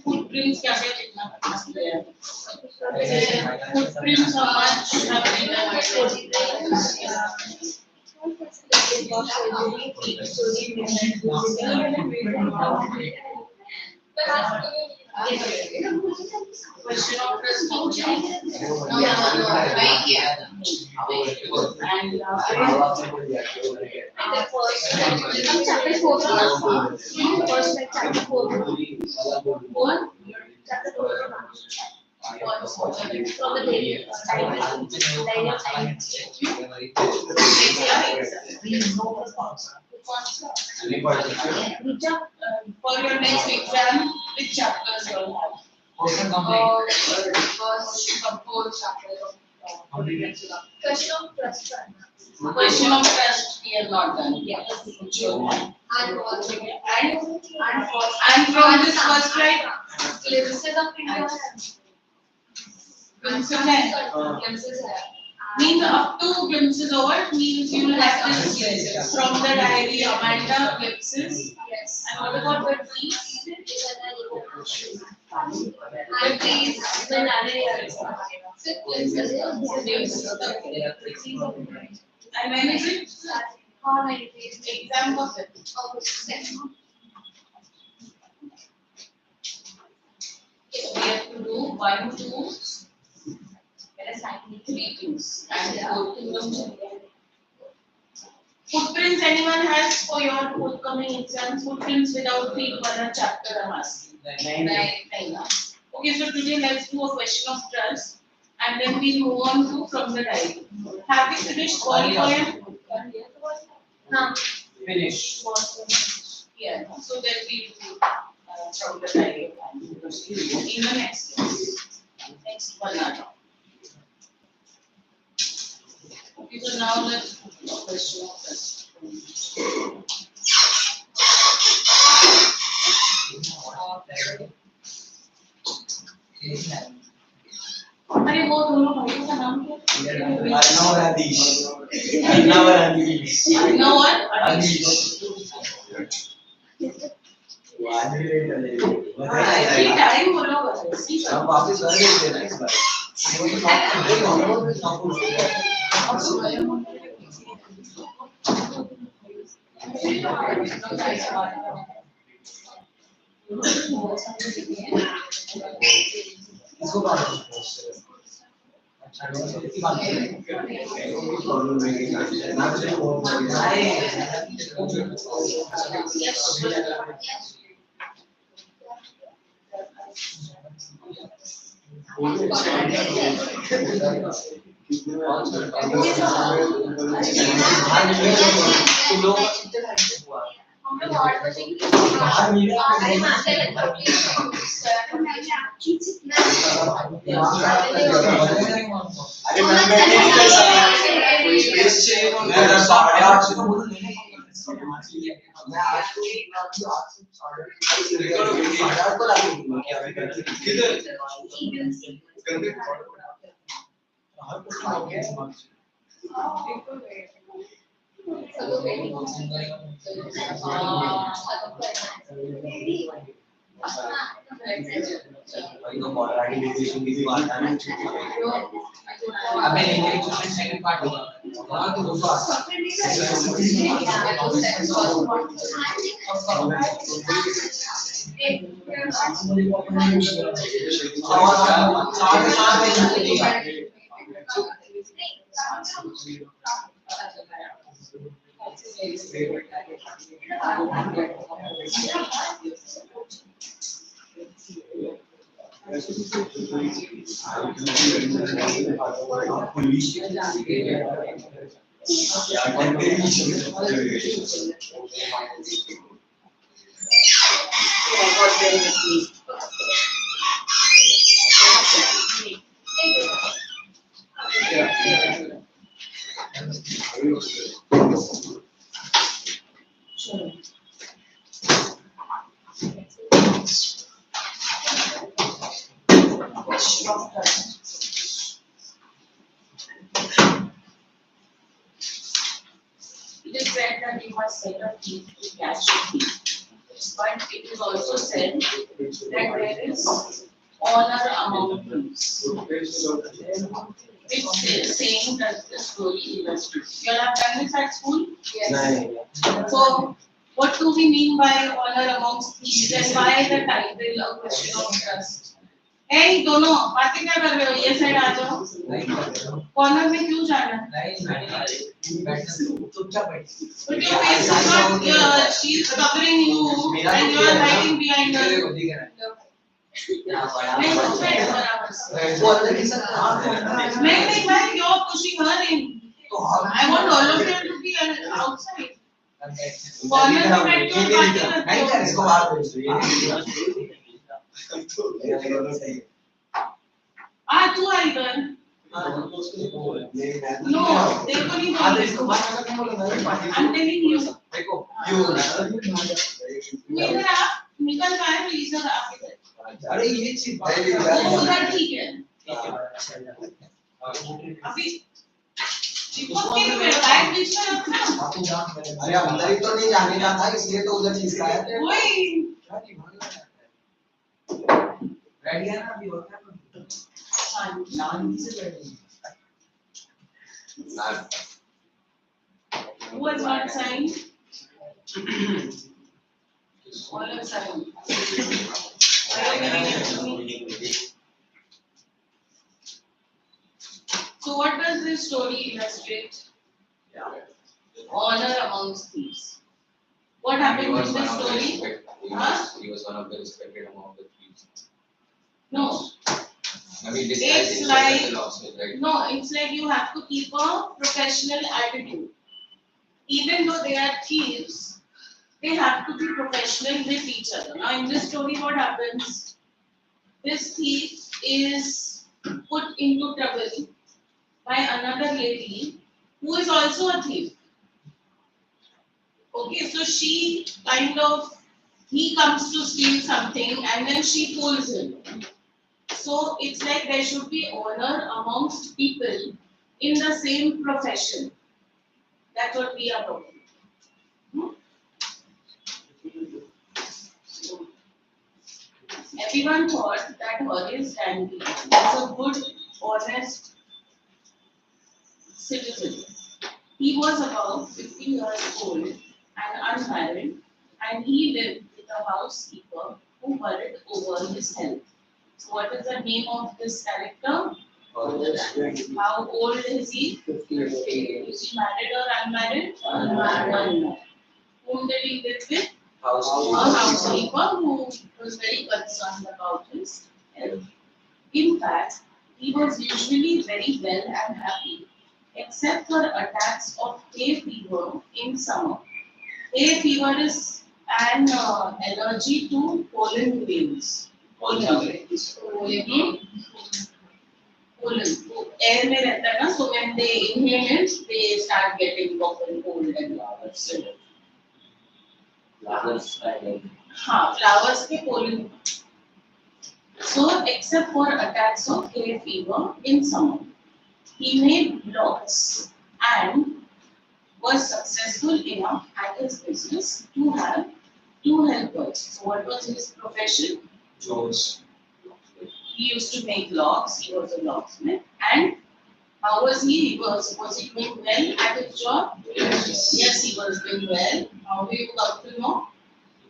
Footprints क्या क्या लिखना पड़ता है? Footprints are much question of trust. For your next exam, which chapters you will have? Question of trust we have not done. Yeah. And from this first slide, glimpses of India. Glimpses means up to glimpses over means you will have this from the diary Amanda glimpses. Yes. And what about the trees? And trees the and when is it? How many days? Exam of it. We have to do 1, 2, 3 things and 4 things. Footprints anyone has for your forthcoming exams? Footprints without being one chapter I'm asking. 9. Okay, so today let's do a question of trust and then we move on to from the diary. Have we finished all poem? Finish. Yeah, so then we do from the diary in the next one hour. Okay, so now let's do a question of trust. अरे वो दोनों भाइयों का नाम क्या है? Arnav and Adish. No one? Time बोलो बस हम वापस आ गए थे ना इस बार इसको बात अच्छा इसकी बात सेकंड पार्ट होगा तो It is said that you must set a thief to catch a thief. But it is also said that there is honor among thieves. Which is saying that the story illustrates. You all have done this at school? Yes. So, what do we mean by honor amongst thieves and why the title A Question of Trust? Hey, दोनों बातें क्या कर रहे हो? ये side आ जाओ. Corner में क्यों जाना? But your face is not. She's covering you, and you are hiding behind her. नहीं भाई, you're pushing her in. I want all of you to be outside. Corner में बैठ के बातें नहीं कर इसको बाहर भेज दो ये तू आ इधर. No, देखो नहीं इसको बाहर करने बोलो I'm telling you. देखो यू इधर आ, निकल बाहर प्लीज इधर आ इधर. अरे ये चीज वो उधर ठीक है. अभी चिपक के बैग बीच में रखना. अरे अंदर ही तो नहीं जाने का था इसलिए तो उधर खींचता है. वही. रेडी है ना अभी और क्या करूं? शांति से बैठिए. Who has not signed? All have signed. Why are you giving it to me? So what does this story illustrate? Honor amongst thieves. What happened in this story? He was one of the respected among the thieves. No. I mean, this It's guy like the losses, right? no. It's like you have to keep a professional attitude. Even though they are thieves, they have to be professional with each other. Now, in this story, what happens? This thief is put into trouble by another lady who is also a thief. Okay, so she he comes to steal something and then she pulls him. So it's like there should be honor amongst people in the same profession. That's what we are talking. Everyone thought that Horace Danby was a good, honest citizen. He was about 50 years old and unmarried, and he lived with a housekeeper who worried over his health. So, what is the name of this character? How old is he? 50. Is he married or unmarried? Unmarried. Whom did he live with? A housekeeper who was very concerned about his health. In fact, he was usually very well and happy, except for attacks of hay fever in summer. Hay fever is an allergy to pollen grains. Pollen. Air में रहता है ना, so when they inhale it, they start getting cough and cold and flowers के pollen. So except for attacks of hay fever in summer, he made blocks and was successful enough at his business to have 2 helpers. So what was his profession? Jones. He used to make locks. He was a locksmith. And how was he? Was he doing well at his job? Yes, he was doing well. How do you come to know?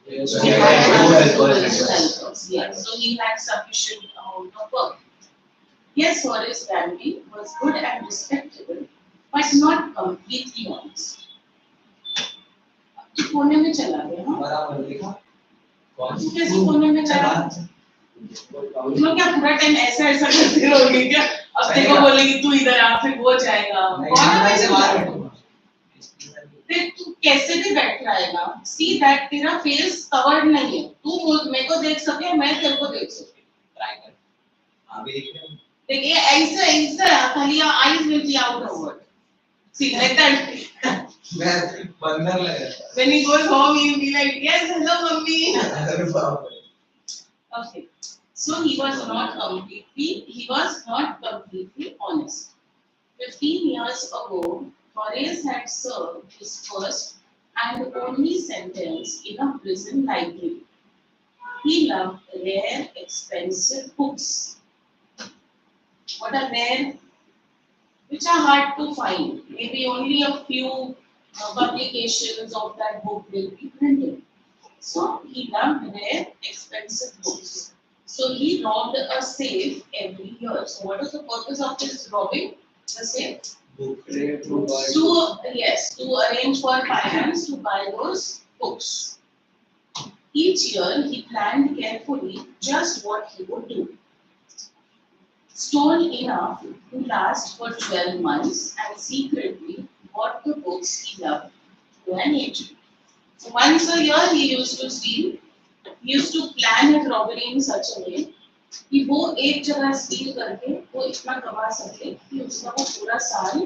Yes. He had 2 helpers. Yes. So he had sufficient amount of work. Yes, Horace Danby was good and respectable, but not completely honest. कोने में चला गया हाँ? बराबर देखा? कैसे कोने में चला? तुम लोग क्या पूरा टाइम ऐसा ऐसा करते रहोगे क्या? अब देखो बोलेगी तू इधर आ फिर वो जाएगा। तू कैसे भी बैठ रहेगा? सी दैट तेरा फेस कवर्ड नहीं है, तू मेरे को देख सके मैं तेरे को देख सके। ट्राई कर। अभी देख रहे हैं। देखिए ऐसा ऐसा खाली eyes will be out over. See like that. मैं बंदर लग रहा है। When he goes home, he will be like, yes, hello, mummy. अरे बाप रे। Okay. So he was not completely honest. 15 years ago, Horace had served his first and only sentence in a prison library. He loved rare, expensive books. What are rare? Which are hard to find. Maybe only a few publications of that book will be printed. So he loved rare, expensive books. So he robbed a safe every year. So what was the purpose of his robbing the safe? To arrange for finance to buy those books. Each year he planned carefully just what he would do. Stole enough to last for 12 months and secretly bought the books he loved to an agent. So once a year he used to steal. He used to plan his robbery in such a way कि वो एक जगह steal करके वो इतना कमा सके कि उसका वो पूरा साल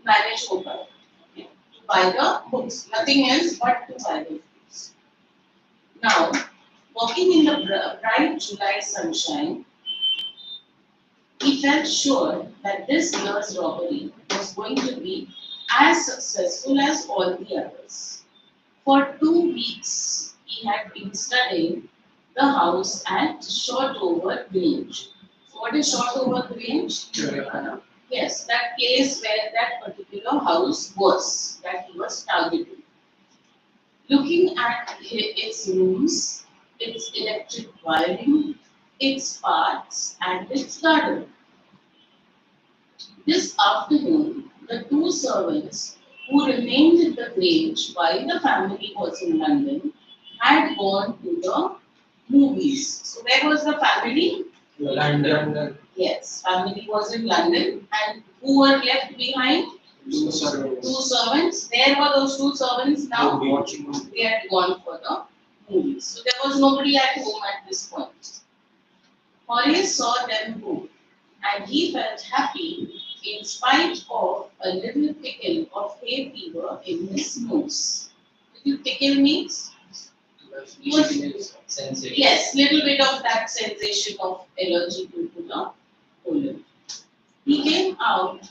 manage हो पाए. To buy the books, nothing else but to buy the books. Now, walking in the bright July sunshine, he felt sure that this year's robbery was going to be as successful as all the others. For 2 weeks, he had been studying the house at Shotover Grange. So what is Shotover Grange? Yes, that place where that particular house was, that he was targeting. Looking at its rooms, its electric wiring, its paths, and its garden. This afternoon, the 2 servants who remained at the Grange while the family was in London had gone to the movies. So where was the family? London. Yes, family was in London, and who were left behind? 2 servants. 2 servants. Where were those 2 servants now? Watching. They had gone for the movies. So there was nobody at home at this point. Horace saw them go, and he felt happy in spite of a little tickle of hay fever in his nose. Little tickle means? Sensation. Yes, little bit of that sensation of allergy due to the pollen. He came out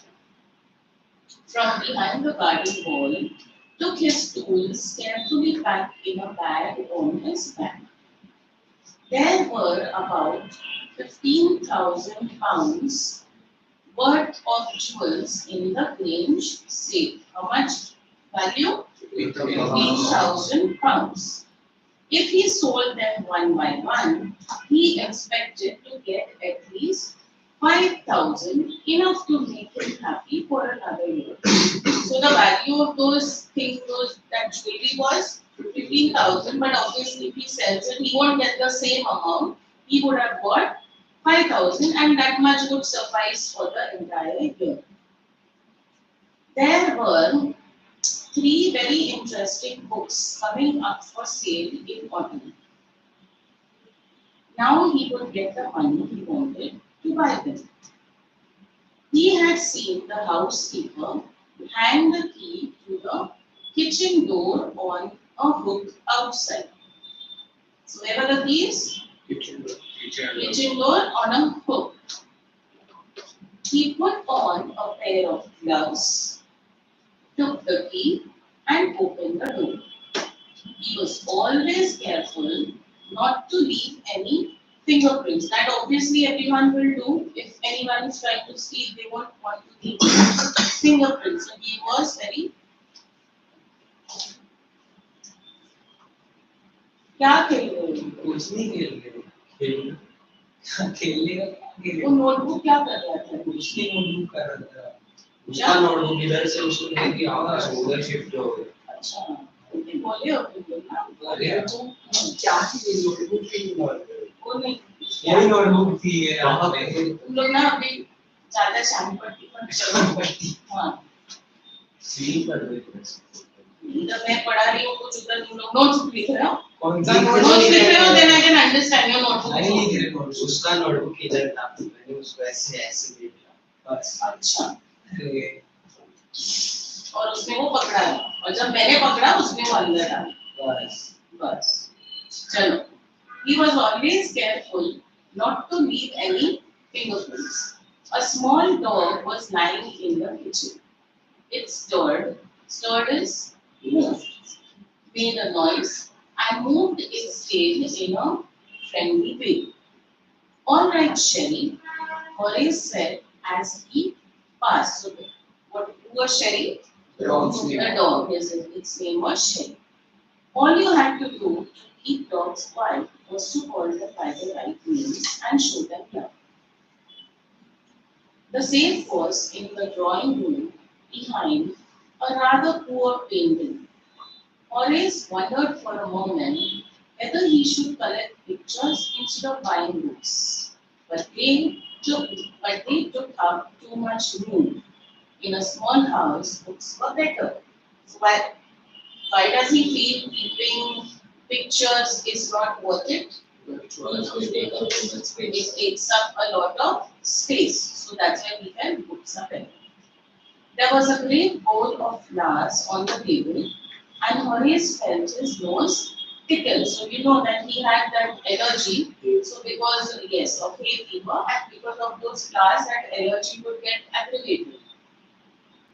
from behind the garden wall, took his tools carefully packed in a bag on his back. There were about 15,000 pounds worth of jewels in the Grange safe. How much value? 15,000 pounds. If he sold them one by one, he expected to get at least 5,000, enough to make him happy for another year. So the value of those things, that jewelry was 15,000, but obviously if he sells it, he won't get the same amount. He would have bought 5,000, and that much would suffice for the entire year. There were 3 very interesting books coming up for sale in autumn. Now he would get the money he wanted to buy them. He had seen the housekeeper hang the key to the kitchen door on a hook outside. So where were the keys? Kitchen door on a hook. He put on a pair of gloves, took the key, and opened the door. He was always careful not to leave any fingerprints. That obviously everyone will do. If anyone is trying to steal, they won't want to leave fingerprints. So he was very. क्या खेल रहे हो? कुछ नहीं खेल रहे। खेलने का वो नोटबुक क्या कर रहा था? कुछ नहीं नोटबुक कर रहा था। उसका नोटबुक इधर से उसको दे दिया होगा, उधर शिफ्ट हो गया। अच्छा, तुम बोले हो तुम ना? अरे तो क्या चीज़ नोटबुक की बात कर? वो नहीं, यही नोटबुक थी ये वहाँ पे तुम लोग ना अभी ज्यादा शाम पट्टी पर चलो हाँ सील कर दे इधर मैं पढ़ा रही हूँ कुछ उधर तुम लोग नोट्स लिख रहे हो कौन सा नोट्स लिख रहे हो then I can understand your notebook नहीं लिख रहे नोट्स उसका नोटबुक किधर था मैंने उसको ऐसे ऐसे भेजा बस अच्छा ये और उसने वो पकड़ा है और जब मैंने पकड़ा उसने वो अंदर डाला बस बस चलो he was always careful not to leave any fingerprints. A small dog was lying in the kitchen. It stirred is moved, made a noise, and moved its tail in a friendly way. All right, Sherry, Horace said as he passed. So, what was Sherry? Dog's name. The dog, yes, its name was Sherry. All you had to do to keep dogs quiet was to call them by the right names and show them love. The safe was in the drawing room behind a rather poor painting. Horace wondered for a moment whether he should collect pictures instead of buying books. But they took up too much room. In a small house, books were better. So why does he feel keeping pictures is not worth it? It takes up a lot of space. So that's why we can books are better. There was a great bowl of flowers on the table, and Horace felt his nose tickle. So you know that he had that allergy. So because yes, of hay fever, and because of those flowers, that allergy would get aggravated.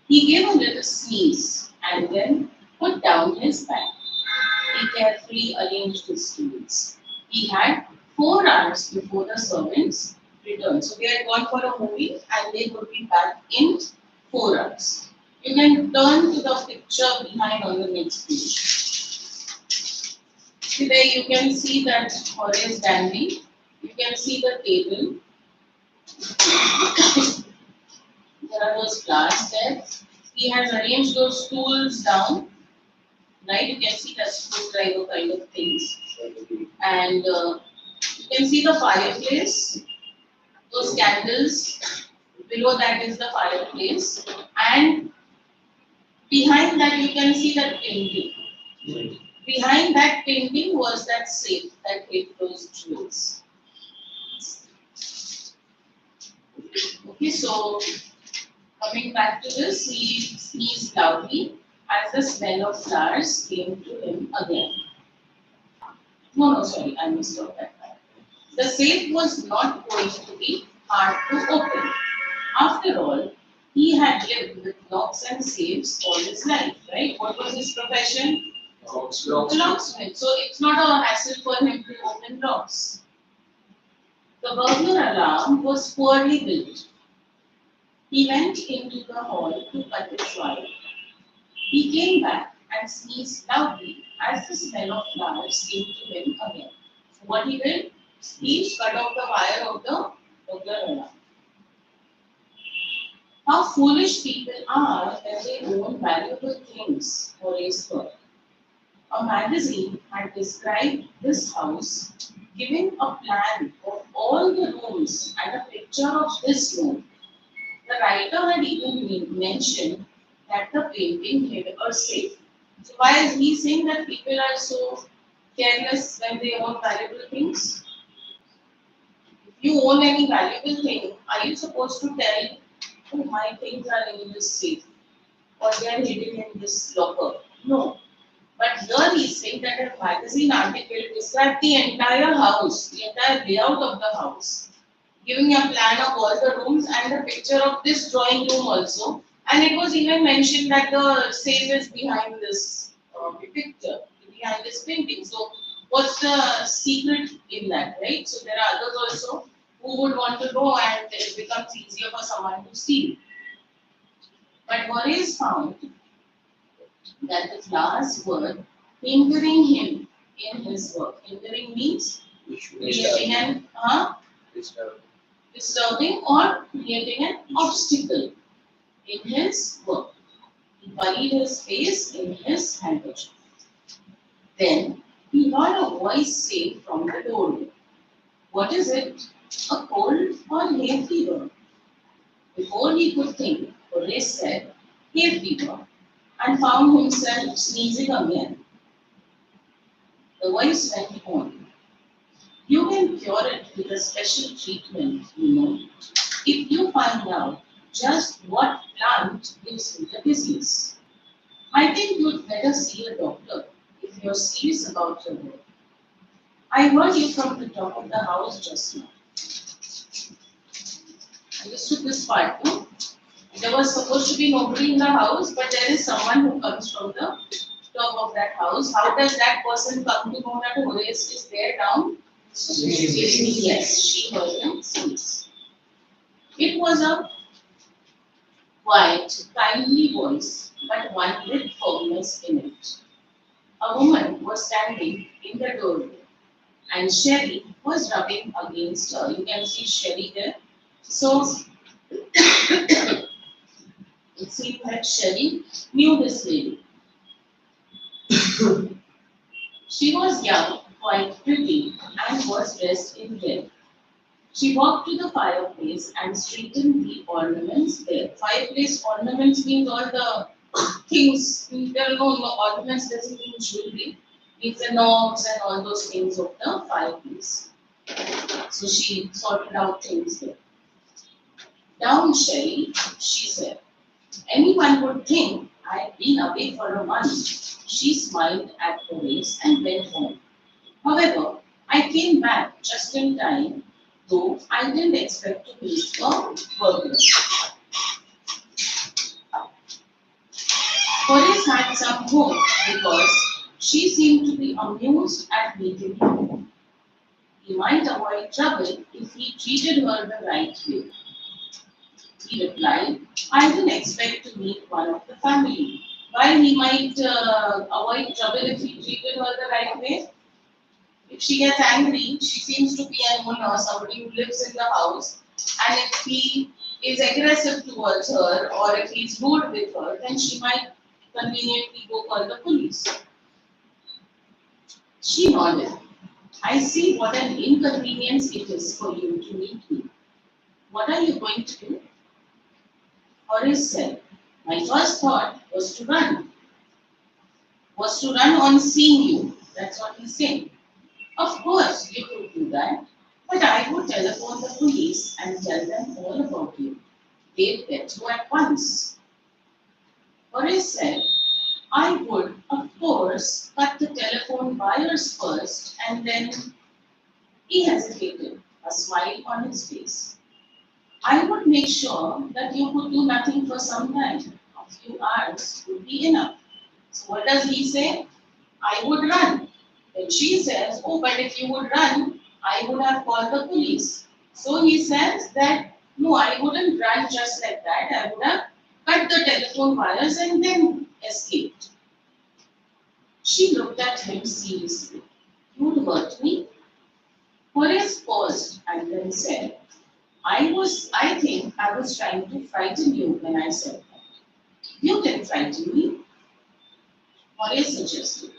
He gave a little sneeze and then put down his bag. He carefully arranged his tools. He had 4 hours before the servants returned. So they had gone for a movie and they would be back in 4 hours. You can turn to the picture behind on the next page. Today you can see that Horace Dandy. You can see the table. There are those flowers there. He has arranged those stools down. Right, you can see that screwdriver kind of things. And you can see the fireplace, those candles. Below that is the fireplace. And behind that you can see that painting. Behind that painting was that safe that hid those jewels. Okay, so coming back to this, he sneezed loudly as the smell of flowers came to him again. No, sorry, I missed out that part. The safe was not going to be hard to open. After all, he had lived with locks and safes all his life, right? What was his profession? Locksmith. So it's not a hassle for him to open locks. The burglar alarm was poorly built. He went into the hall to cut its wire. He came back and sneezed loudly as the smell of flowers came to him again. So what he did? He cut off the wire of the burglar alarm. How foolish people are when they own valuable things, Horace thought. A magazine had described this house, giving a plan of all the rooms and a picture of this room. The writer had even mentioned that the painting hid a safe. So why is he saying that people are so careless when they own valuable things? If you own any valuable thing, are you supposed to tell, oh, my things are in this safe or they are hidden in this locker? No. But here he is saying that a magazine article described the entire house, the entire layout of the house, giving a plan of all the rooms and a picture of this drawing room also. And it was even mentioned that the safe is behind this picture, behind this painting. So, what's the secret in that, right? So, there are others also who would want to know, and it becomes easier for someone to steal. But Horace found that the flowers were hindering him in his work. Hindering means creating an disturbing or creating an obstacle in his work. He buried his face in his handkerchief. Then he heard a voice say from the doorway, What is it? A cold or hay fever? Before he could think, Horace said, hay fever, and found himself sneezing again. The voice went on. You can cure it with a special treatment, you know, if you find out just what plant gives you the disease. I think you'd better see a doctor if you're serious about your health. I heard you from the top of the house just now. Understood this part, no? There was supposed to be nobody in the house, but there is someone who comes from the top of that house. How does that person come to know that Horace is there down? Yes, she heard him sneeze. It was a quiet, kindly voice, but one with firmness in it. A woman was standing in the doorway, and Sherry was rubbing against her. You can see Sherry there. So it seemed that Sherry knew this lady. She was young, quite pretty, and was dressed in red. She walked to the fireplace and straightened the ornaments there. Fireplace ornaments means all the things, there are no ornaments doesn't mean jewelry. Means the knobs and all those things of the fireplace. So she sorted out things there. Down, Sherry, she said. Anyone would think I'd been away for a month. She smiled at Horace and went home. However, I came back just in time, though I didn't expect to meet a burglar. Horace had some hope because she seemed to be amused at meeting him. He might avoid trouble if he treated her the right way. He replied, I didn't expect to meet one of the family. While he might avoid trouble if he treated her the right way, if she gets angry, she seems to be an owner, somebody who lives in the house, and if he is aggressive towards her or if he's rude with her, then she might conveniently go call the police. She nodded. I see what an inconvenience it is for you to meet me. What are you going to do? Horace said, my first thought was to run. Was to run on seeing you. That's what he's saying. Of course, you could do that, but I would telephone the police and tell them all about you. They'd get you at once. Horace said, I would, of course, cut the telephone wires first, and then he hesitated, a smile on his face. I would make sure that you could do nothing for some time. A few hours would be enough. So what does he say? I would run. Then she says, oh, but if you would run, I would have called the police. So he says that, no, I wouldn't run just like that. I would have cut the telephone wires and then escaped. She looked at him seriously. You'd hurt me? Horace paused and then said, I think I was trying to frighten you when I said that. You can frighten me. Horace suggested.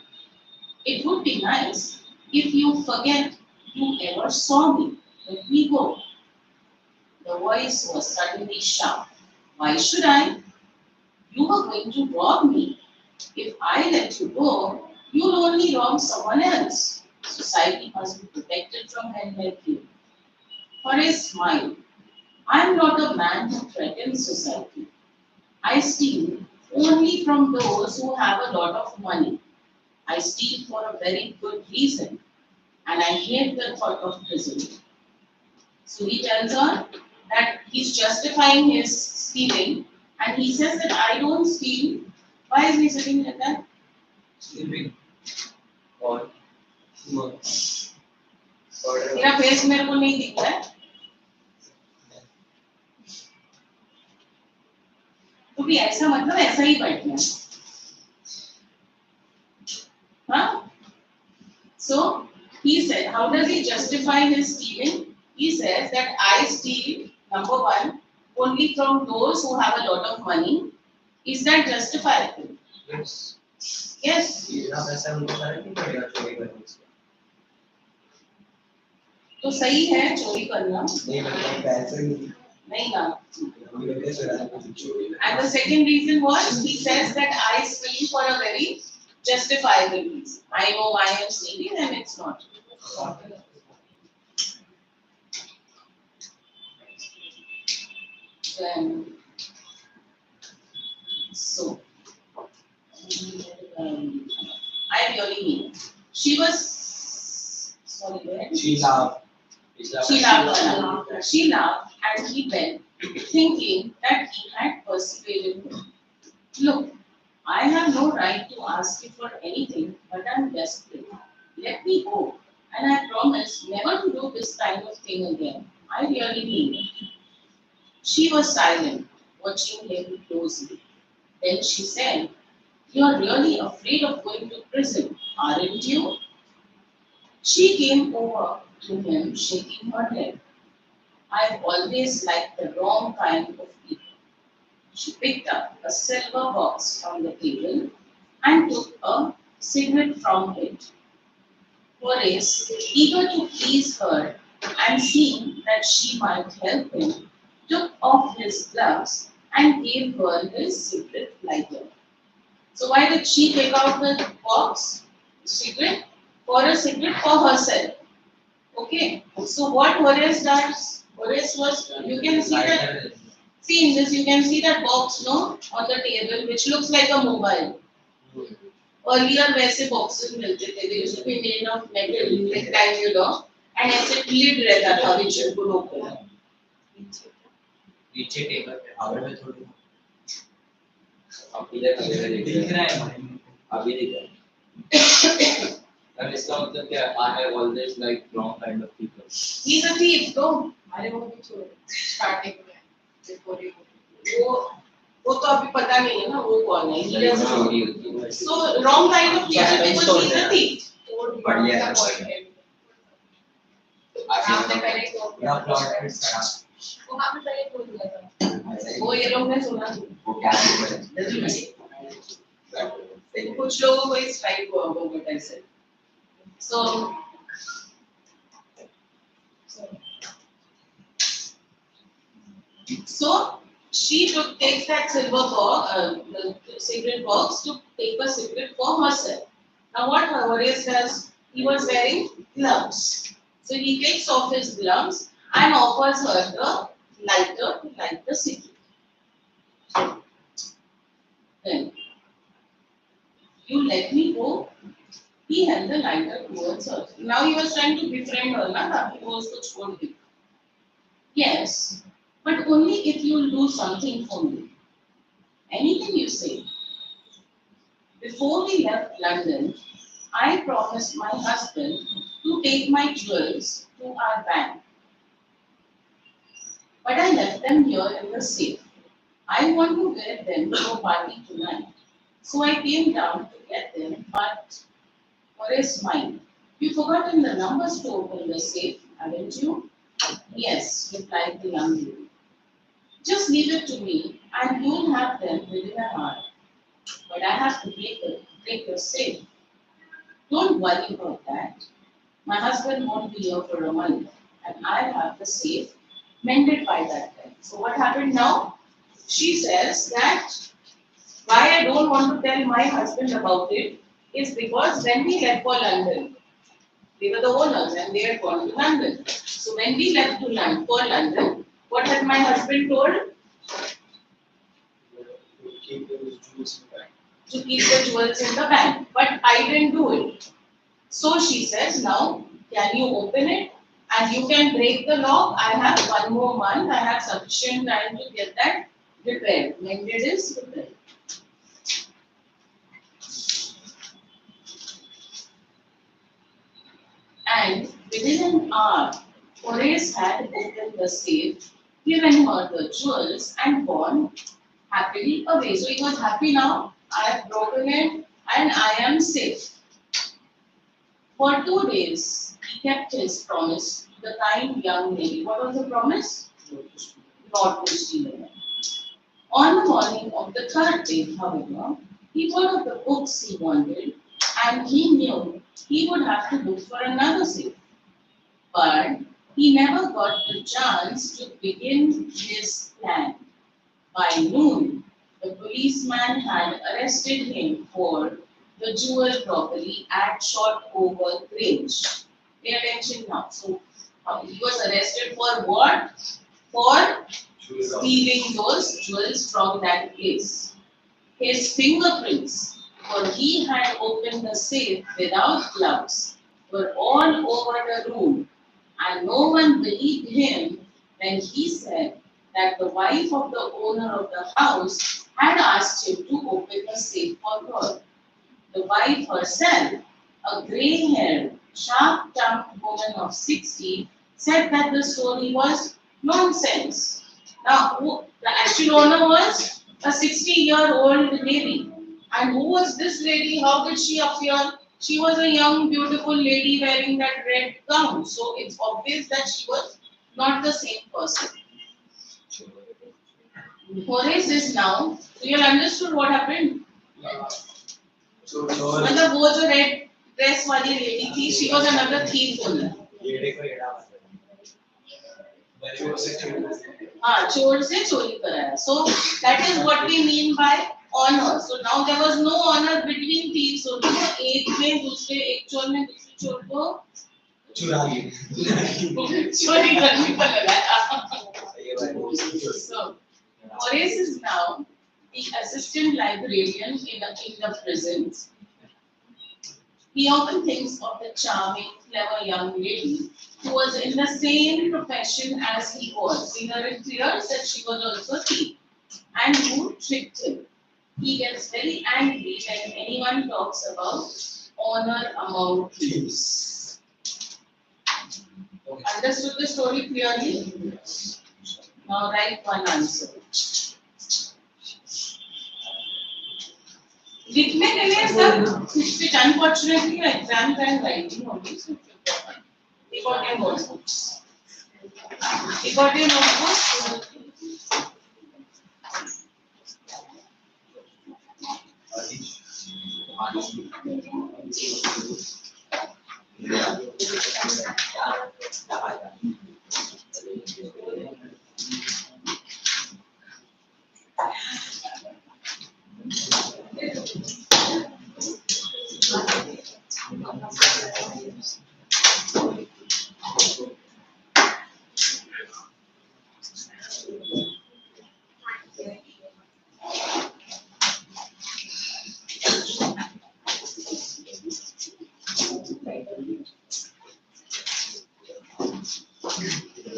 It would be nice if you forget you ever saw me. Let me go. The voice was suddenly sharp. Why should I? You were going to rob me. If I let you go, you'll only rob someone else. Society must be protected from men like you. Horace smiled. I'm not a man who threatens society. I steal only from those who have a lot of money. I steal for a very good reason, and I hate the thought of prison. So he tells her that he's justifying his stealing, and he says that I don't steal. Why is he sitting like that? Sleeping. Or no. तेरा face मेरे को नहीं दिख रहा है तो भी ऐसा मतलब ऐसा ही बैठना है हाँ so he said how does he justify his stealing he says that I steal number one only from those who have a lot of money is that justifiable Yes. yes इतना पैसा उनको सारे नहीं पड़ेगा चोरी करने से. तो सही है चोरी करना नहीं मतलब पैसे नहीं ना. नहीं चोरी And the second reason was he says that I steal for a very justifiable reason. I know why I am stealing and it's not. Then, so, I really mean, she was, sorry, where? She laughed. She laughed and he went, thinking that he had persuaded her. Look, I have no right to ask you for anything, but I'm desperate. Let me go, and I promise never to do this kind of thing again. I really mean it. She was silent, watching him closely. Then she said, "You're really afraid of going to prison, aren't you?" She came over to him, shaking her head. "I've always liked the wrong kind of people." She picked up a silver box from the table and took a cigarette from it. Horace, eager to please her and seeing that she might help him, took off his gloves and gave her his cigarette lighter. So why did she take out the box, cigarette, for a cigarette for herself? Okay. So what Horace does? Horace was, you can see that. See in this, you can see that box, no, on the table, which looks like a mobile. Earlier, वैसे boxes मिलते थे. They used to be made of metal, rectangular, and ऐसे lid रहता था, which you could open. नीचे table पे हवा में थोड़ी अभी दिख रहा है अभी दिख रहा है अब इसका मतलब क्या I have always like wrong kind of people. He's a thief, no? अरे वो भी छोड़. Starting में, before you. वो तो अभी पता नहीं है ना वो कौन है. So wrong kind of people because he's a thief. बढ़िया. आपने पहले तो या प्लॉट खराब. वो आपने पहले बोल दिया था. वो ये लोग ने सुना. वो क्या है? कुछ लोगों को इस टाइप को होगा ऐसे. So she takes that silver box, the cigarette box, to take a cigarette for herself. Now what Horace does? He was wearing gloves. So he takes off his gloves and offers her the lighter to light the cigarette. Then, "You let me go." He held the lighter towards her. Now he was trying to befriend her, na? He was to छोड़ दे. "Yes, but only if you'll do something for me. Anything you say." Before we left London, I promised my husband to take my jewels to our bank. But I left them here in the safe. I want to wear them to a party tonight. So I came down to get them, but Horace smiled. "You've forgotten the numbers to open the safe, haven't you?" "Yes," replied the young lady. "Just leave it to me and you'll have them within an hour. But I have to break your safe." "Don't worry about that. My husband won't be here for a month and I'll have the safe mended by that time." So what happened now? She says that why I don't want to tell my husband about it is because when we left for London, they were the owners and they had gone to London. So when we left for London, what had my husband told? Keep those jewels in the bag. To keep the jewels in the bank. But I didn't do it. So she says, "Now, can you open it? And you can break the lock. I have one more month. I have sufficient time to get that repaired." Mended is repaired. And within an hour, Horace had opened the safe, given her the jewels, and gone happily away. So he was happy now. I have broken it and I am safe. For 2 days, he kept his promise to the kind young lady. What was the promise? Not to steal again. On the morning of the third day, however, he thought of the books he wanted and he knew he would have to look for another safe. But He never got the chance to begin his plan. By noon, the policeman had arrested him for the jewel robbery at Shortover Grange. Pay attention now. So, he was arrested for what? For stealing those jewels from that place. His fingerprints, for he had opened the safe without gloves, were all over the room, and no one believed him when he said that the wife of the owner of the house had asked him to open the safe for her. The wife herself, a grey-haired, sharp-tongued woman of 60, said that the story was nonsense. Now, the actual owner was a 60-year-old lady. And who was this lady? How did she appear? She was a young, beautiful lady wearing that red gown. So it's obvious that she was not the same person. Horace is now. So you understood what happened? मतलब वो जो red dress वाली lady थी, she was another thief owner. हाँ, चोर से चोरी कराया. So that is what we mean by honor. So now there was no honor between thieves. So एक में दूसरे एक चोर ने दूसरे चोर को चोरी करने पर लगाया. So Horace is now the assistant librarian in the prisons. He often thinks of the charming, clever young lady who was in the same profession as he was. It clears that she was also a thief and who tricked him. He gets very angry when anyone talks about honor among thieves. Understood the story clearly? Now write one answer. लिखने के लिए सब which unfortunately exam and writing only. You got your notebooks. You got your notebooks.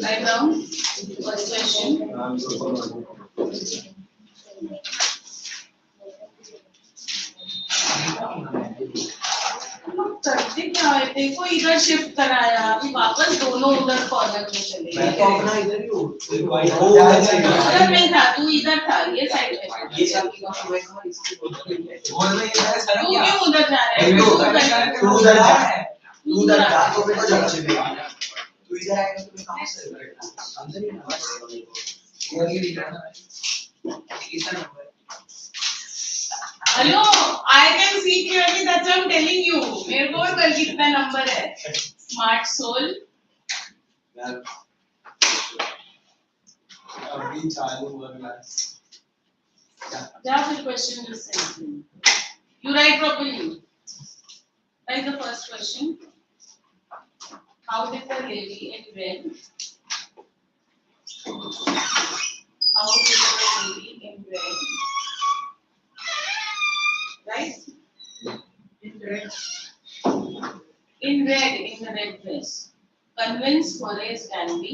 Write down first question. करते क्या है? देखो इधर shift कराया, अभी वापस दोनों उधर कॉर्नर में चले गए. मैं तो अपना इधर ही हूँ. उधर नहीं था, तू इधर था, ये साइड में. ये सब की बात मैं कहाँ इसकी बोल रही है? तू क्यों उधर जा रहा है? तू उधर जा तो फिर जब चलेगा. तू इधर आएगा तो मैं कहाँ से करेगा? अंदर ही ना. ये लिखा कितना number? Hello, I can see clearly. That's what I'm telling you. मेरे को कल कितना नंबर है? Smart soul. अभी चालू हुआ क्लास. जा फिर question listen. You write properly. Write the first question. How did the lady in red? How did the lady in red? Right? In red. In the red dress. Convince Horace Danby.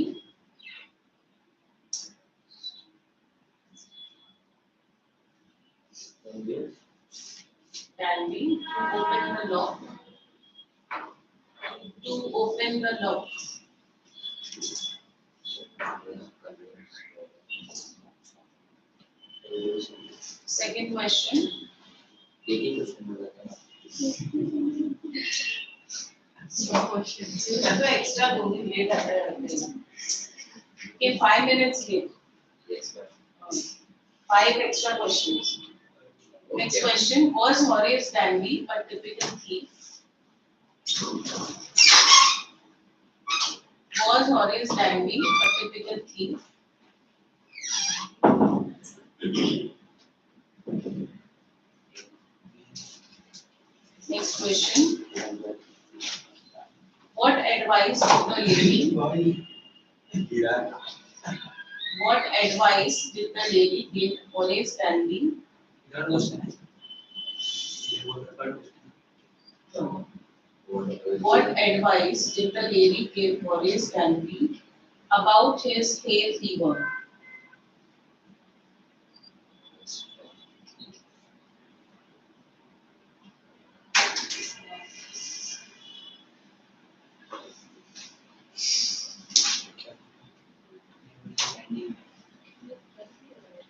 Danby to open the lock. To open the lock. Second question. तो extra 2 दिन late आता है. Okay, 5 minutes late. Yes, ma'am. 5 extra questions. Next question. Was Horace Danby a typical thief? Was Horace Danby a typical thief? Next question. What advice did the lady? What advice did the lady give Horace Danby? What advice did the lady give Horace Danby about his hay fever?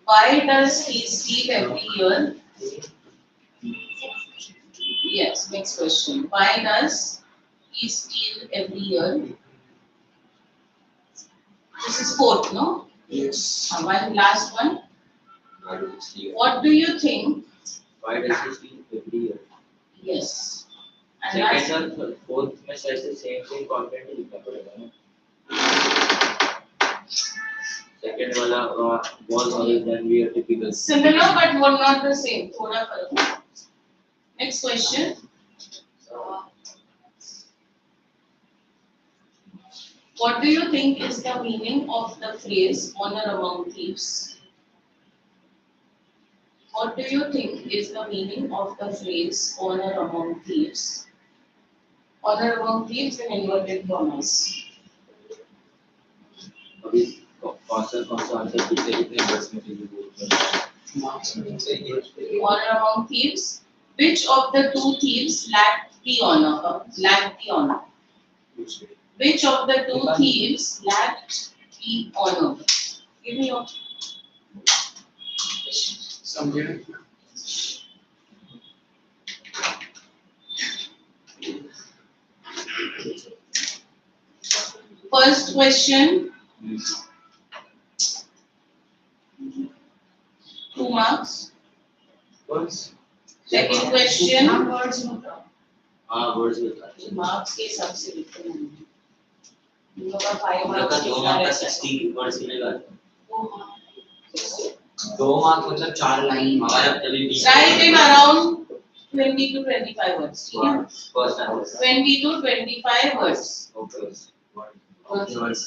Why does he steal every year? Yes, next question. Why does he steal every year? This is fourth, no? Yes. One last one. What do you think? Why does he steal every year? Yes. And last, Second और fourth में शायद से same content ही लिखना पड़ेगा ना? Second वाला was always then we are typical. similar but were not the same. थोड़ा फर्क है. Next question. What do you think is the meaning of the phrase honor among thieves? What do you think is the meaning of the phrase honor among thieves? Honor among thieves in inverted commas. अभी कौन सा answer कितने words में चाहिए Honor among thieves. Which of the two thieves lacked the honor? Which of the two thieves lacked the honor? Give me your. First question. 2 marks. Words Second question. words में Marks के हिसाब से लिखते हैं. इन लोगों का 5 उनका marks 2 मार्क का 60 वर्ड्स मिलेगा 2 मार्क मतलब 4 लाइन हमारा तभी 20 Write in around 20 to 25 words. ठीक है? First answer 20 to 25 words. Okay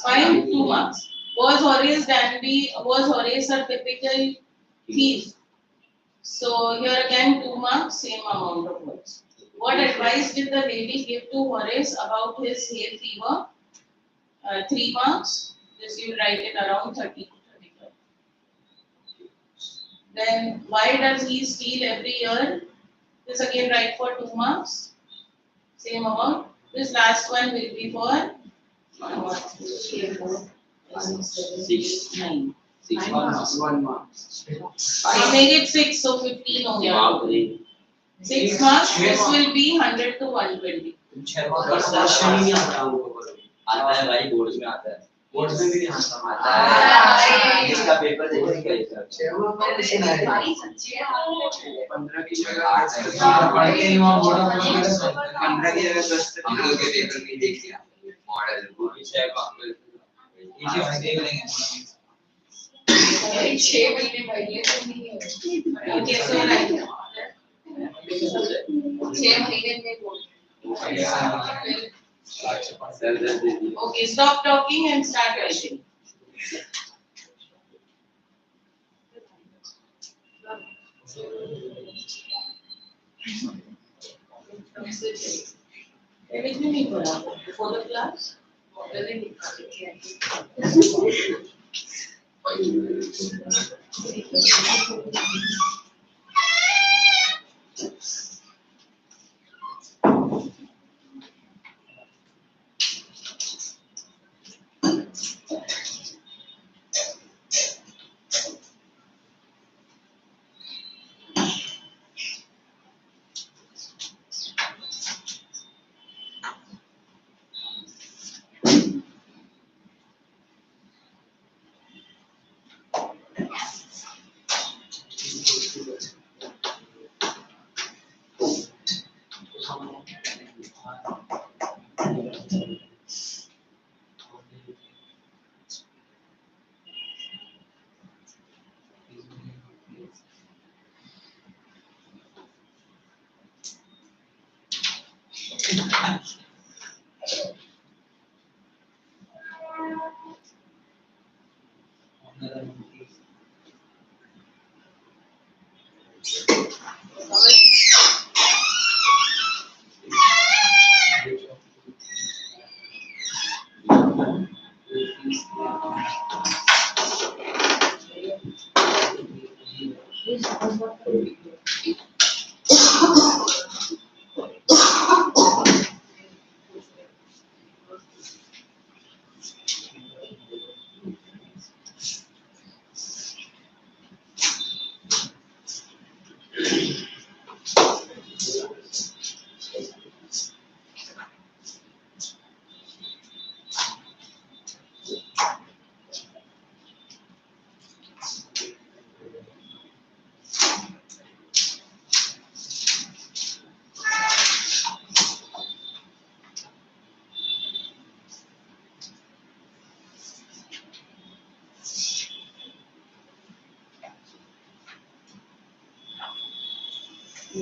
Fine, 2 marks. Was Horace a typical thief? So here again 2 marks, same amount of words. What advice did the lady give to Horace about his hay fever? 3 marks. This you write in around 30 to 35. Then why does he steal every year? This again write for 2 marks. Same amount. This last one will be for 3, 4, 5, 6, 6 9. 6 marks 1 mark. So make it 6, so 15 हो गया. 6 marks. This will be 100 to 120. Question ही नहीं आता हमको आता है भाई boards में आता है बोर्ड में भी नहीं आता आता है इसका पेपर देखो क्या हिसाब से 15 की जगह 10 पढ़ के ही वहां बोर्ड में 15 की जगह 10 हम लोग के पेपर में देख लिया मॉडल वो भी 6 का इसी में देख लेंगे 6 महीने पहले तो नहीं है. Okay, so right. 6 महीने में बोल. Okay, stop talking and start writing. Everything नहीं पढ़ा before the class.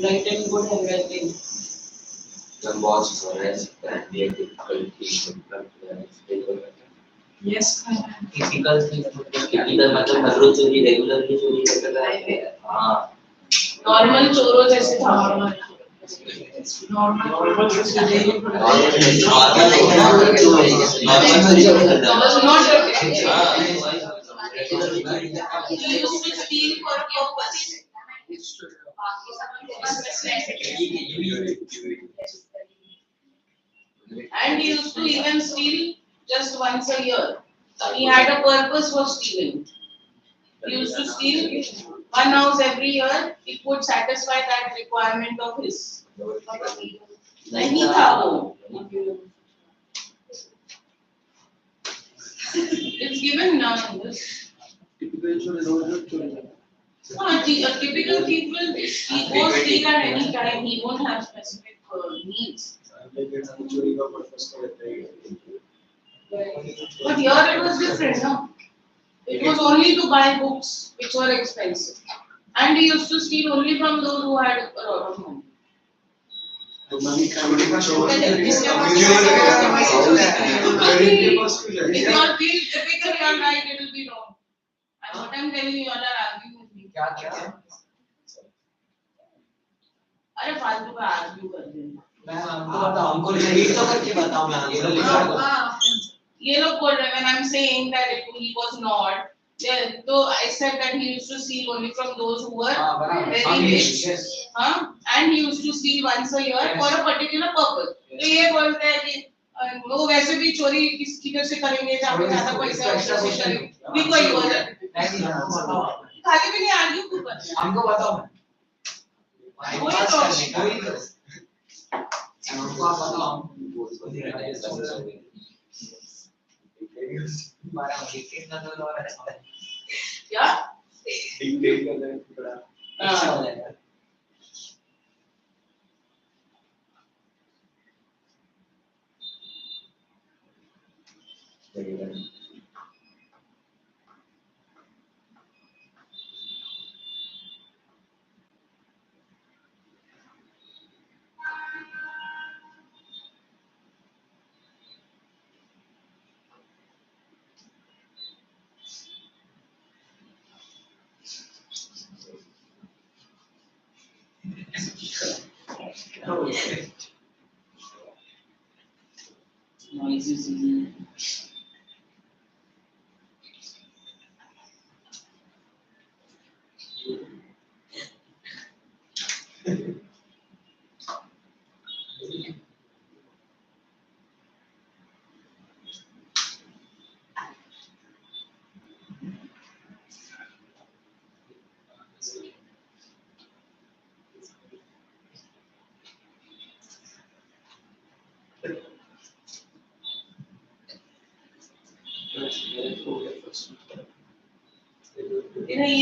Write in good handwriting. The boss forest and the difficulties in Yes, I am. typical things इधर मतलब हर रोज चोरी रेगुलरली चोरी करता है हाँ Normal चोरों जैसे था normal. Normal. Normal He used to steal for a purpose. And he used to even steal just once a year. He had a purpose for stealing. He used to steal one house every year. It would satisfy that requirement of his. नहीं था वो. It's given now in this. A typical thief will go steal at any time. He won't have specific needs. But here it was different, no? It was only to buy books which were expensive. And he used to steal only from those who had a lot of money. If you are being typical, you are right, it will be wrong. And what I am telling you, you all are arguing with me. अरे फालतू का argue कर देना हमको read तो करके बताओ मैं ये लोग बोल रहे हैं when I'm saying that he was not so I said that he used to steal only from those who were very rich and he used to steal once a year for a particular purpose तो ये बोलते हैं कि वो वैसे भी चोरी किधर से करेंगे जहाँ पे ज्यादा पैसा है उधर से करेंगे भी कोई वजह खाली भी नहीं आर्ग्यू क्यों कर रहे हैं हमको बताओ कोई तो हमको आप बताओ क्या अच्छा हो जाएगा Noises.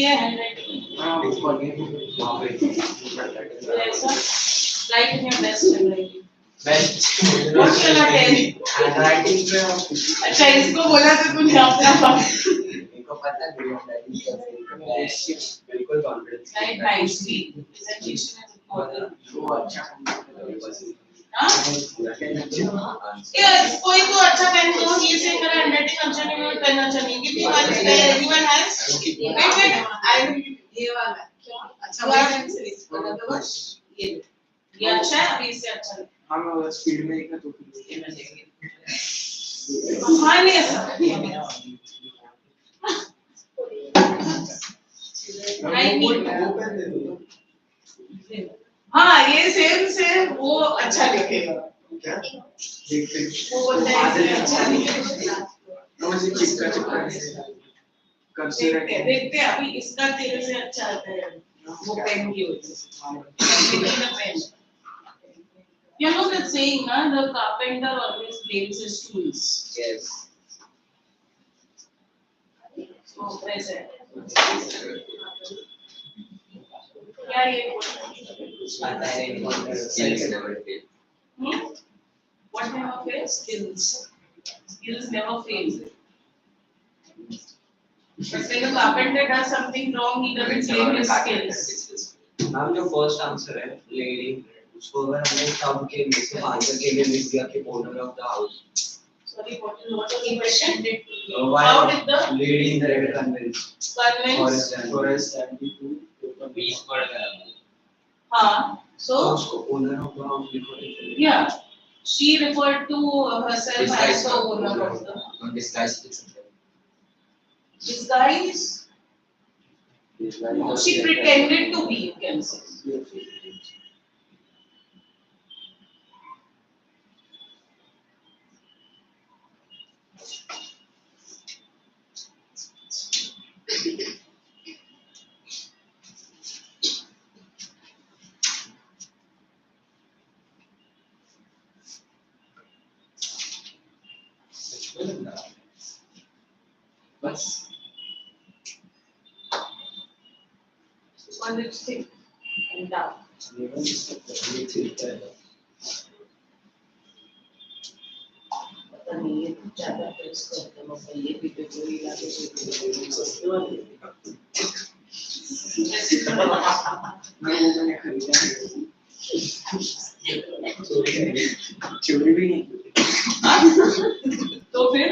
ये handwriting. Write in your best handwriting. Best. What shall I tell you? Handwriting पे अच्छा इसको बोला तो तूने अपना इनको पता है मेरी handwriting कैसे है बिल्कुल confidence Write nicely. Presentation is important. वो अच्छा हाँ? Yes, कोई तो अच्छा पेन दो, ये से मेरा हैंडराइटिंग अच्छा नहीं है, पेन अच्छा नहीं है, give me one pen, everyone has, wait, I will, ये वाला क्या अच्छा वाला पेंसिल ये अच्छा है, अभी इससे अच्छा है। हाँ मैं स्पीड में एक ना तो हाँ नहीं ऐसा हाँ ये सेम वो अच्छा लिखेगा क्या देखते वो बोलता है इससे अच्छा लिखेगा मुझे चिपका चिपका कब से देखते हैं अभी इसका तेरे से अच्छा आता है वो पेन की वजह से pen You know the saying, na, the carpenter always blames his tools. Yes. So, present. क्या ये Skills never fail. What never fails? Skills. Skills never fail. But when a carpenter does something wrong, he doesn't blame his skills. Ma'am जो first answer है lady उसको अगर हमने सब के में से आंसर के लिए लिख दिया कि owner of the house Sorry, what was the question? why How did the lady in the red convince convince? forest 72 Beach पर गया. हाँ. So उसको ओनर ऑफ द हाउस लिखो yeah, she referred to herself as Disguise the owner of the Don't disguise it. disguise. She pretended to be, you can say. बस One lipstick and down. पता नहीं ये ज़्यादा press करते हैं मगर ये भी तो कोई लागे सस्ते वाले मैं वो मैंने खरीदा है चोरी भी नहीं तो फिर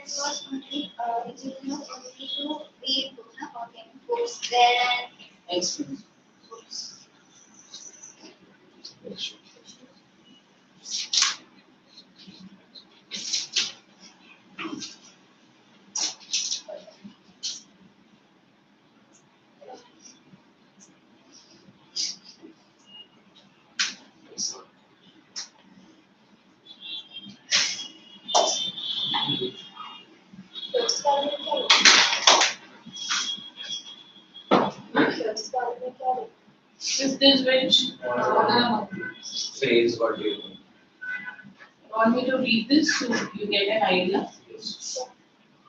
This was only, it is not only to read books, okay, books there and Excellent. books. Is this which? Phrase what you Want me to read this so you get an idea?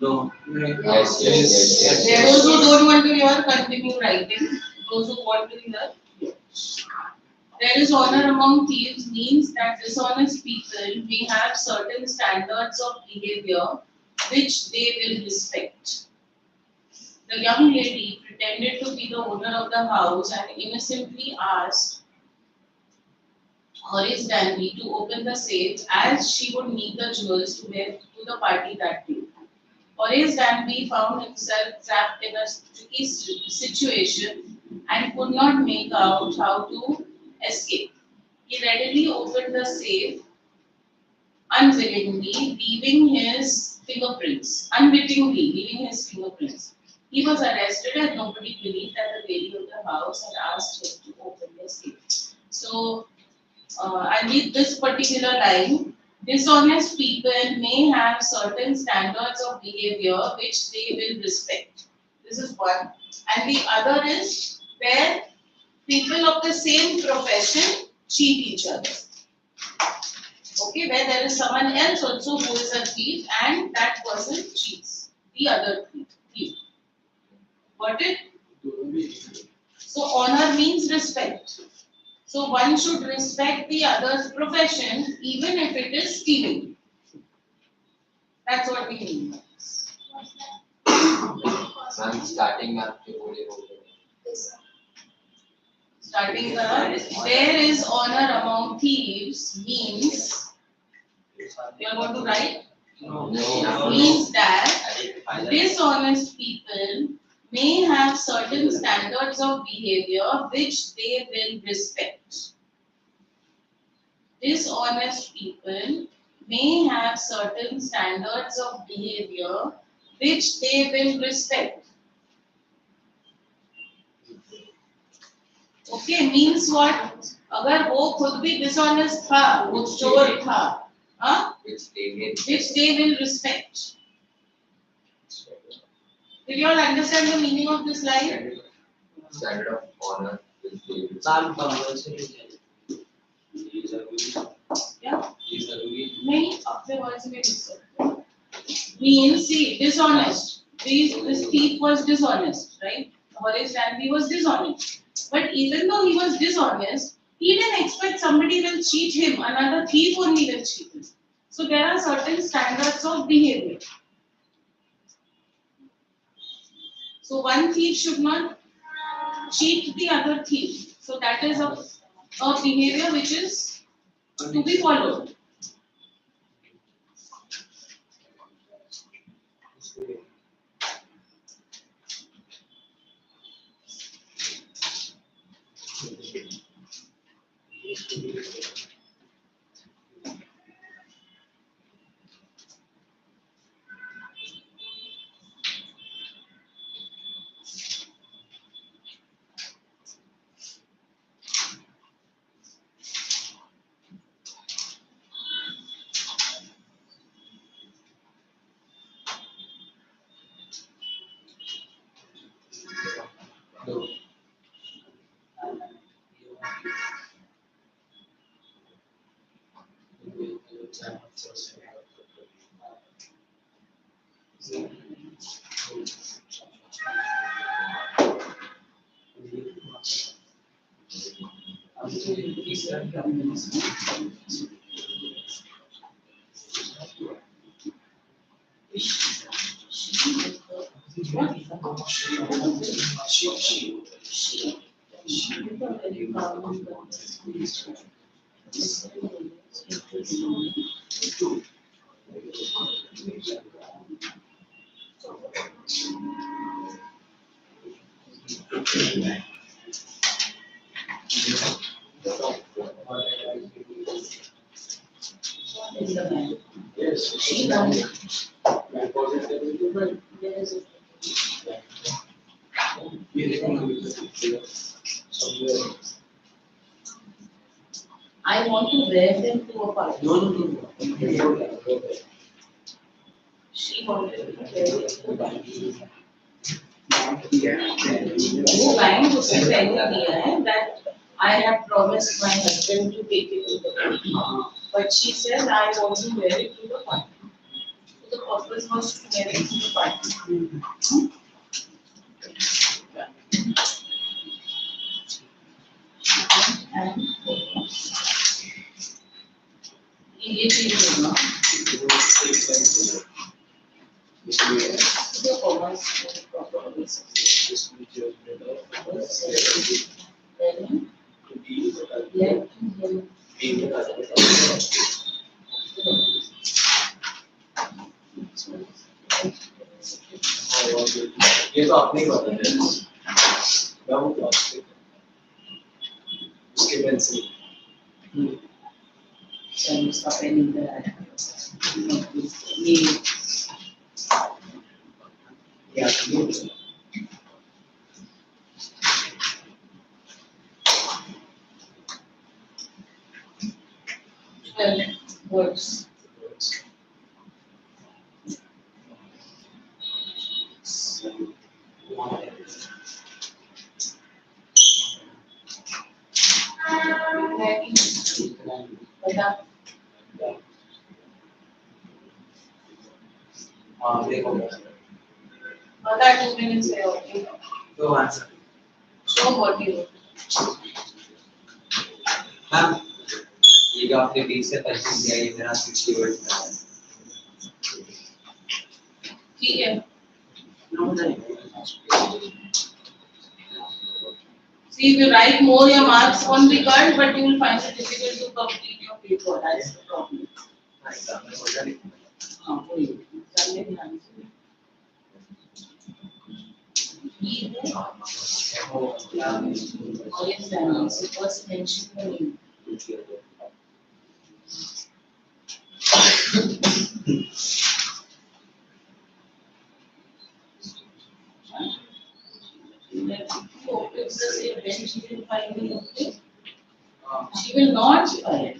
No. Yes. Those who don't want to hear, continue writing. Those who want to hear. There is honor among thieves means that dishonest people may have certain standards of behavior which they will respect. The young lady pretended to be the owner of the house and innocently asked Horace Danby to open the safe as she would need the jewels to wear to the party that day. Horace Danby found himself trapped in a tricky situation and could not make out how to escape. He readily opened the safe unwittingly, leaving his fingerprints. He was arrested and nobody believed that the lady of the house had asked him to open the safe. So, I read this particular line. Dishonest people may have certain standards of behavior which they will respect. This is one. And the other is where people of the same profession cheat each other. Okay, where there is someone else also who is a thief and that person cheats the other thief. Got it? So honor means respect. So one should respect the other's profession even if it is stealing. That's what we mean. I'm starting up to Starting there is honor among thieves means you are going to write means that dishonest people may have certain standards of behavior which they will respect. Dishonest people may have certain standards of behavior which they will respect. Okay, means what? अगर वो खुद भी dishonest था, वो चोर था, हाँ? Which they will respect. Did you all understand the meaning of this line? standard of honor which they will Sam compulsory. Yeah. नहीं, अपने words में लिख सकते. Means, see, dishonest. This thief was dishonest, right? Horace Danby was dishonest. But even though he was dishonest, he didn't expect somebody will cheat him. Another thief only will cheat him. So there are certain standards of behavior. So one thief should not cheat the other thief. So that is a behavior which is to be followed. I want to wear them to a party. No. She wanted to wear it to a party. वो line उसने पहले दिया है that I have promised my husband to take it to the party, but she says I want to wear it to the party. So the purpose was to wear it to the party. And ये चीज होगा जो commerce proper ये तो अपने को आता है मैं वो प्लास्टिक उसके पेंसिल उसका पेन इधर आया ये या words. बता हाँ देखो बता 2 minutes है ओके तो answer show what you ma'am ये जो आपने 20 से 25 दिया ये मेरा 60 वर्ड का है ठीक है See, if you write more, your marks won't be cut, but you will find it difficult to complete your paper. That's the problem. हाँ वही चलने ध्यान से ये है और एग्जाम से फर्स्ट मेंशन करेंगे She will not fight.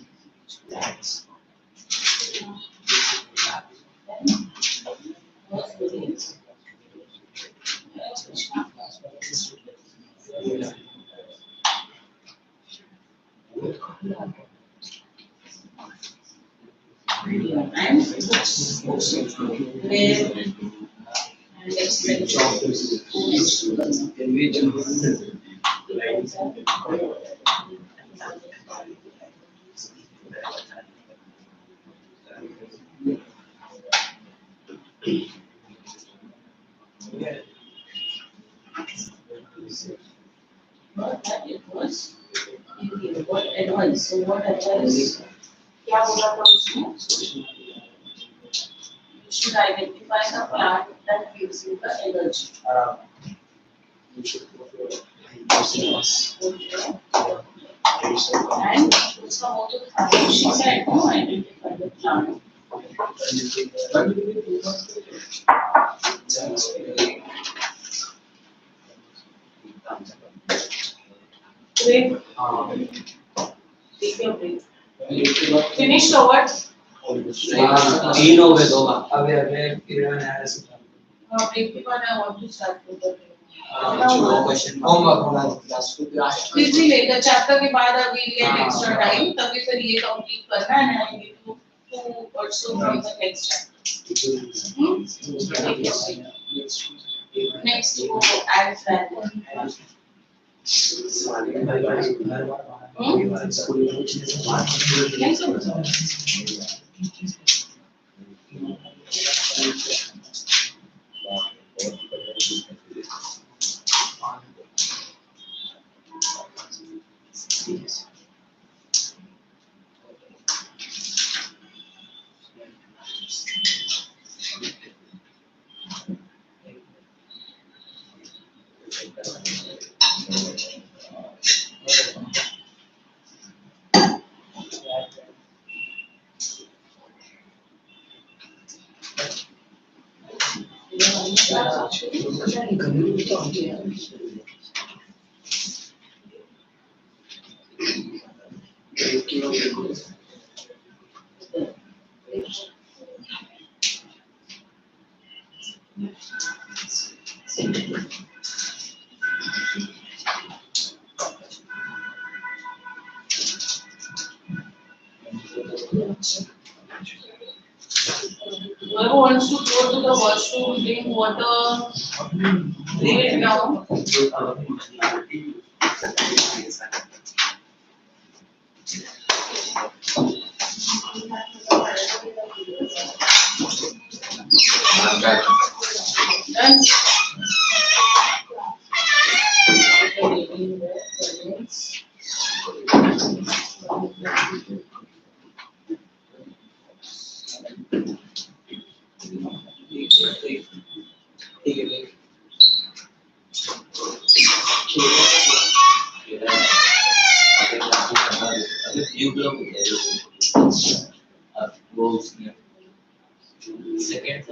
And But that it was what advice? So what advice? क्या बोला था उसमें? You should identify the plant that gives you the energy. You should go for And उसका वो तो था she said no identify the plant. Break. Take your break. Finished or what? तीन हो गए दो अबे अबे फिर मैंने ऐसे Break के बाद I want to start with the question homework last easily the chapter के बाद we get extra time तभी फिर ये complete करना है and I need to also from the next chapter. Next वो add that. Whoever wants to go to the washroom, drink water, leave it now. I'm back. Done. Second,